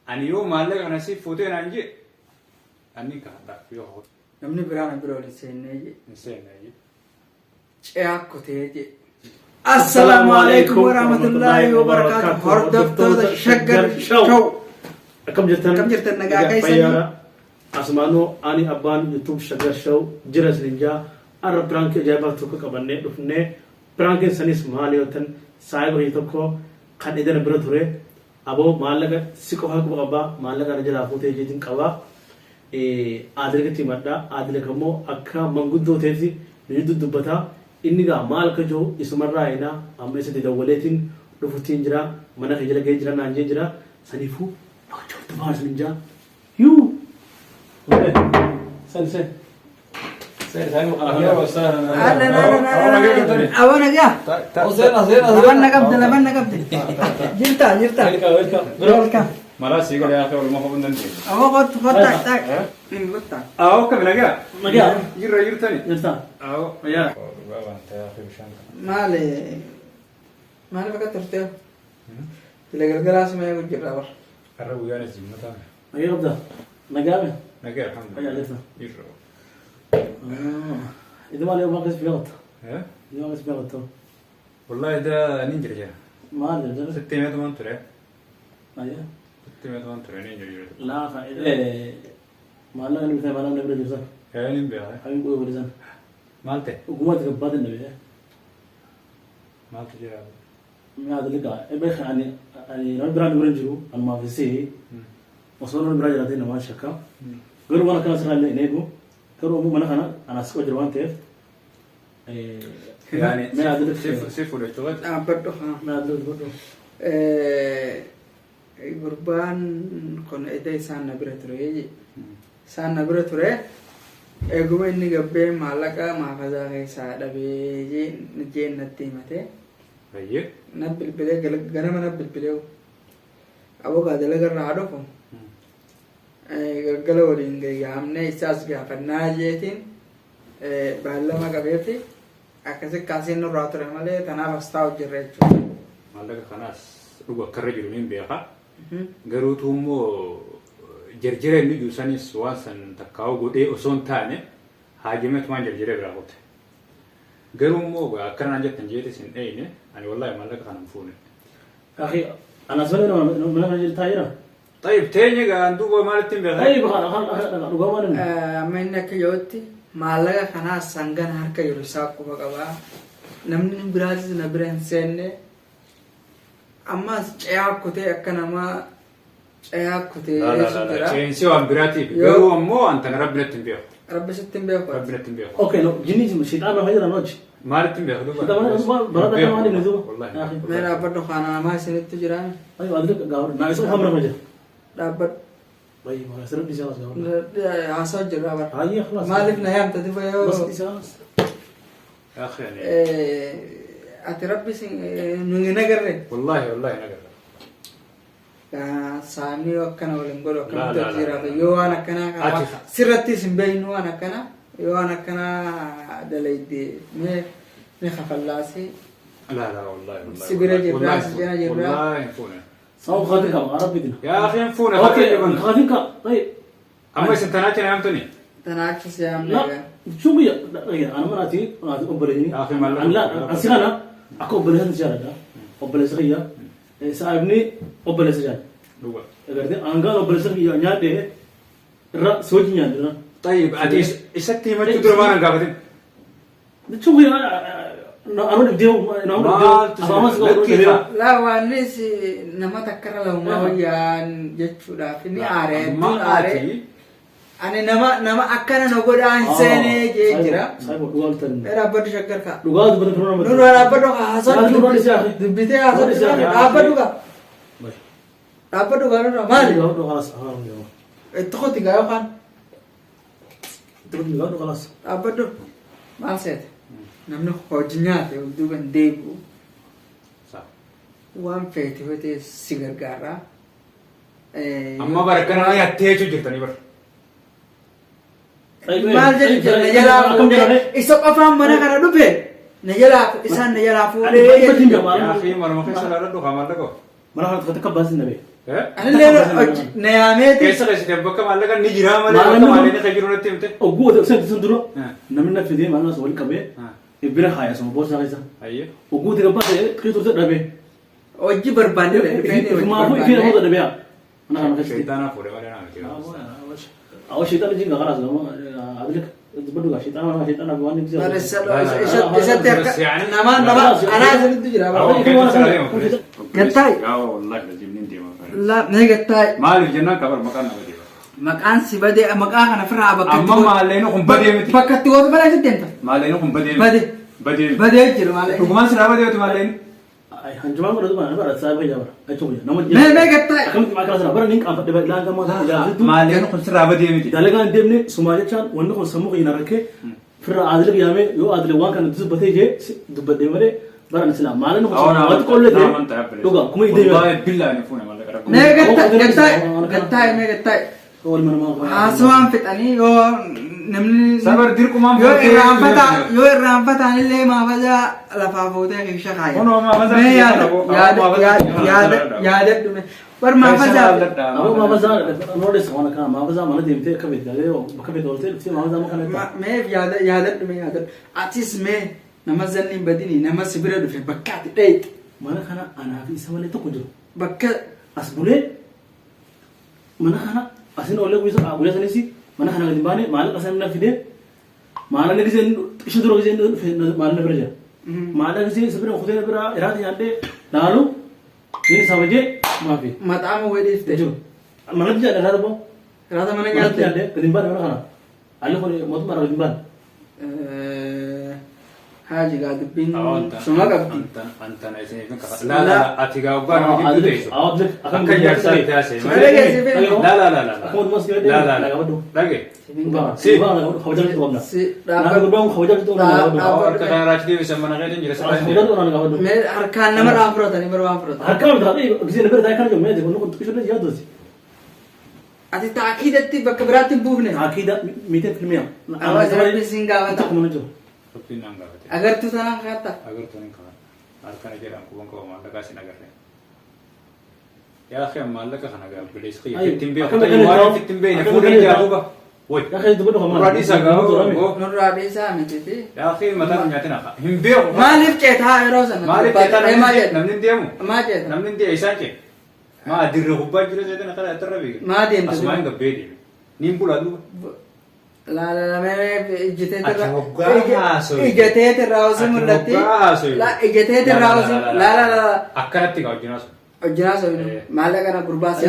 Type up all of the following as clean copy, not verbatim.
Ani yoo maallaqa kana si fuutee naan jee ani kaata yoo namni biraan biroo seennee seenaa ce'akkutee je. Assalamu alaikum warahmatullahi wabarakatuh. Hordoftoota Shaggar Show. Akkam jirtan nagaa keessanii? Asmaanoo ani abbaan YouTube Shaggar Show jira sinjaa arra prank ajaa'ibaa tokko qabannee dhufnee prank sanis maal yoo tan saayibrii tokko kan edana bira ture aboo maallaqa si qofa qabaa maallaqa na jalaa fuutee jeetiin qabaa aadilgatti maddaa aadilgammoo akka manguddoo teeti ni duddubbata inni gaa maal ka jiru isumarraa ina amma isa dawwaleetiin dhufutiin jira mana keejala ga'ee jira naan jee jira saniifuu dhawachuu tumaas ninjaa yuu sen Abana gya. Laban nagabde. Jirta. Welcome. Malah sih kalau ya kalau mau kau nanti. Awak kot tak. Ini betul. Awak kemana lagi? Naga. Jir tani. Jirta. Awak. Ya. Male pakai terus. Gelas saya gue jira war. Karena bukan sih mata. Ayo abda. Naga. Naga alhamdulillah. Ayo lesa. Jir. إذا ما اليوم ما قص بيغط. ها؟ اليوم قص بيغط. والله ده نينجر جا. ما أدري ده. 600 مان ترى. أيه. 600 مان ترى نينجر جا. لا ما لا نبي ثمانة نبي نجوزا. كأي نبيها. هاي نقول ولزان. مالته. وقومت قبض النبي. مالته جا. ما أدري كا. إبخ يعني نبرة نبرنجرو أنا ما في سي. وصلنا نبرة جلاتين ما شكا. قالوا أنا كنا سهل نيجو. كانوا مو منخنا أنا سكوا جروان تيف. يعني ما أدري سيف ولا تغد. Berdoa. ما أدري برضو. Gurban kon ede sana beratore. Sana beratore. Ego ini gabbe malaka mahaza kaisa dabe je natti mate. Baik. Nabil bile gana mana nabil bile. Abo gadela gar rado ko. Gaggala waliin gayyamne isaas gaafannaa jeetiin baallama qabeeti akkasi kaasiin nurraa ture malee tanaaf astaa hojjirra jechuudha. Maallaqa kanaas dhugu akka irra jiru niin beeka. Garuutu immoo jarjira inni jiru sanis waan san takkaa'u godhee osoo hin taane haajimetumaan jarjira biraa qote. Garuu immoo akka naan jettan jeetis hin dheyne ani wallaahi maallaqa kana hin fuune. أخي أنا سألنا من أجل تايرة. طيب تاني قاعد دوبا مالتين بخير. أي بخير رجوما. Amma inni akka yootti maallaqa kanaa sangan harka jiru isaa quba qabaa. Namni biraatis na bira hin seenne ammas ce'aa kutee akka namaa ce'aa kutee jira. Ceensi waan biraatiif garuu ammoo anta rabbi natti hin beeku. Rabbi sitti hin beeku. Rabbi natti hin beeku. أوكي لو جنيتي مش هيتعامل مع هيدا نوج. Maaltti hin beeku duuba. برا ده كمان اللي زو. Mee dhaabbadhu kana namaa isinitti jiraan. أيوة أدرك قاور. ناقص خمرة مجا. Dhaabbadhu. طيب ما يصير بدي ساس قاور. Haasawaa jirra bara. هاي خلاص. Maaliif na yaamta diba yoo. بس بدي ساس. يا أخي يعني. Ati rabbi nungi nagarre. والله نقدر. Saanii akkana waliin godhu akkamitti hojii jiraatu yoo waan akkanaa sirrattis hin beeknu waan akkanaa yoo waan akkanaa dalayde mee kafallaasee. لا والله. سبيرة جبران سجنا جبران. والله ينفونا. سو خاطرك عربي دي. يا أخي ينفونا. أوكي خاطرك طيب. أما سنتناتي أنا أمتني. Tanaachis yaamne. لا شو بيا أنا مراتي أبرهني. يا أخي مالك. لا أنا أكو أبرهن سجارة أبرهن سخية سايبني أبرهن سجارة. دوبا. أقدر أنقل أبرهن سخية نياده را سوتي نياده. طيب أديس إستي ما تدور ما أنا قابلين. شو بيا أنا بديو Laa waannis nama takkara lahumaa wayyaan jechuudhaaf inni aaree ani nama akkana na godhaa hin seenee jee jira. Dhaabbadhu shaggar kaa. Nurra dhaabbadhu kaa haasawaa dubbitee haasawaa dhaabbadhu kaa. Dhaabbadhu kaa nurra maali? Itti koti gaa yookaan. Dhaabbadhu maal seete? Namni hojii nyaate duuba hin deebi'u. Waan feete si gargaara. Amma barakkanaa yattee jechuun jirtanii bara. Maal jechuudha jalaa fuudhee isa qofaan mana kana dhufe إسان نجلا فول يا أخي مرة في سنة ردو خامل لكو مرة هذا تكبر النبي أنا اللي نيامتي كيسا تبقى مالك نجرا مالك مالك خجرون تيمته وجود سندرو نمنا في دي معنا سوالي كبير إبرة خايا سو بوس هايسا أيه وجود كبار كي ترد نبي وجي بربادي ما هو كي هذا نبي أنا شيطان أفوري ولا أنا كذا أو شيطان يجي خلاص لما أقولك بدو شيطان ما شيطان أبغى نجي يعني أنا أزيد تجرا قطعي والله لازم ننتي لا ما قطعي ما الجنة كبر مكان أبدي مكان سبدي مكان أنا فرع بكت أما ما علينا كم بدي متي بكت تقول بلا شيء تنت ما علينا كم بدي بدي يجري ما علينا ركمان سلامة دي وتما علينا هنجمع مرة دوما أنا برا سايب هي برا أشوف يا نمط ما قطعي كم ما كلا سنا برا نينك أم بدي لا أنت ما علينا كم سلامة دي متي ده لقى ديمني سماجة كان وإنه كل سموه يناركه فرا عادل يامي يو عادل وان كان تزب بتيجي دب ديمري برا نسلام ما علينا كل سماجة كل ده لوكا كم يدي والله بالله نفونا مالك ما قطعي ما قطعي أول من ما أسوان فتاني يو نمني sabar dirku mam yo iran fata ni le ma faja la fa fote ki shakay ono ma faja ya dume par ma faja أبو ما بزار نورس وانا كان ما بزار ما نديم تي كبيت ده بكبيت قلت في ما بزار ما كان ما يا dume ya atis me namazani badini namasibira du fe bakkat date ما أنا كان أنا في سوالي تقدر bakkat أسبوعين ما أنا كان أصلا أقول لك ويا سنسي ما أنا كان قديم باني ما أنا أصلا نفيده ما أنا نجزين إيش دروك زين ما أنا نبرجع ما أنا نجزين سبنا خدنا برا إرادة يانده نالو ini sahaja maafi matamu wedi tejo mana bisa ada rada bo rada mana ngerti ada kedimban mana kana alle ko motu mara kedimban haji ga dibin suma gabdi anta na isini kan la la atiga ubar ma jitu deiso awad akan ya sa ta se la akon mas gede la lagi si ba khawjal to gabna si na ko dong khawjal to na ka ka rajdi bisa mana gede jira sa khawjal to na gabna me arkan number afrota ni number afrota harkan da gisi number da kan jo me de ko ko kisho ya dosi ati taakidati bakbrati bubne akida 100% awaz rabbi singa wata ko jo agar tu tanang kata agar tu ning kata arkan jira ko ko ma daga sinagar يا أخي ما لك خنا قال بليس خي في التنبيه في التنبيه نفوق الجوابة وي يا أخي تقول لهم رادي ساقو نور رادي سامتي يا أخي متى نياتنا هم بيو ما لفت ها روزنا ما لفت ما جت نمن ديمو ما جت نمن دي إيشاكي ما أدري رهبا جرا زيتنا كلا أتربي ما دين أسمعين قبيدي نيمبولا دو لا मैं इजतेत राउस मुल्लती ला इजतेत राउस ला अक्करती का जिनास जिनास माला का ना गुरबा से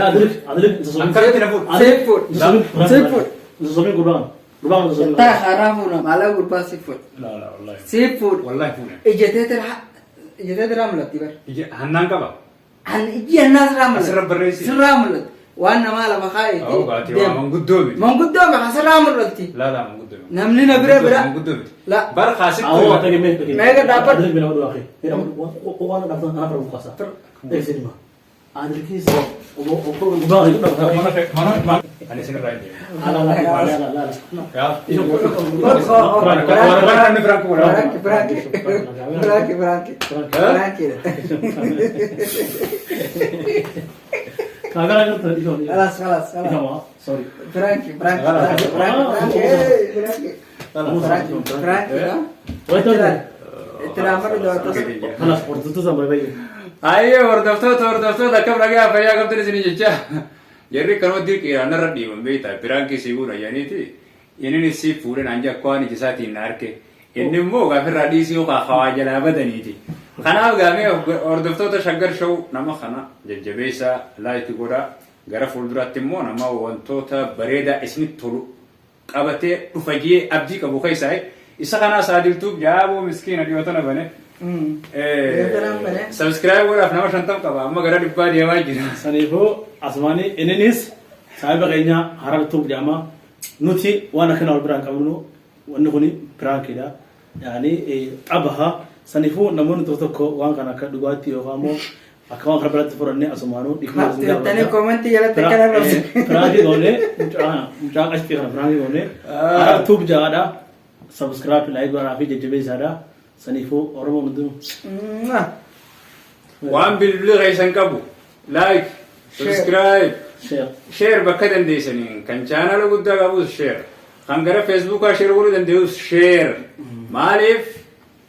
अक्करती ना फूड زومي قربان زومي تا حرام ولا مالا غربا سي فود لا والله سي فود والله فود اجتهد راملتي بر هنان كبا هن يجي الناس راملت اسر بريسي راملت وانا مالا بخاي او غاتي من قدومي حسن راملتي لا من قدومي نمني نبره برا من قدومي لا بر خاصك او تاكي ما دابا من اول اخي وانا دابا انا فرق خاصه اي سينما عادل كيس أنا سنة رايد. لا Ayo, ordofto, dah kamu lagi apa ya kamu sini jecha. Jadi kalau dia kira narar di membeta, perangki segura yani itu, ini si pura nanja kuani jasa tinarke. Ini mau gak radisi o kahawa jala badan itu. Karena kami ordofto tu shagar show nama kana jebesa lah itu gora gara fuldurat timmo nama wanto ta bereda isni tolu. Abate ufajie abdi kabukai sai. Isa kana sadil tu jabo miskin adi watana bane. Subscribe ولا أفنى ما شنطم كبا أما قرر يبقى واجد سنيفو أسماني إننيس سايبا غينا هرال توب جاما نوتي وانا كنا البران كمونو ونخوني بران كده يعني أبها سنيفو نمون توتوكو وان كنا كدواتي وفامو أكوان خبرت فرني أسمانو تاني كومنتي يلا تكلم برانكي غوني مجاق أشبه برانكي غوني هرال توب جادا سبسكرايب لايك ورافي ججبي زادا سنيفو أورمو ندو وان بالبلغ يسنكبو لايك سبسكرايب شير بكدن دي سنين كان channel قد قابو شير خنقرا فيسبوك شير قولو دن ديوس شير ماليف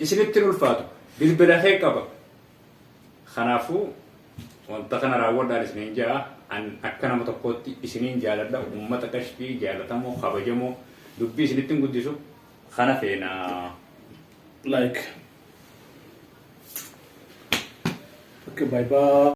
اسنتنو الفاتو بالبلغ قبا خنافو وانتقنا راول دار سنين جا أن أكنا متقوتي سنين جالدا أمة كشفي جالتامو خبجمو دبي سنتين قديسو خنافينا like okay bye bye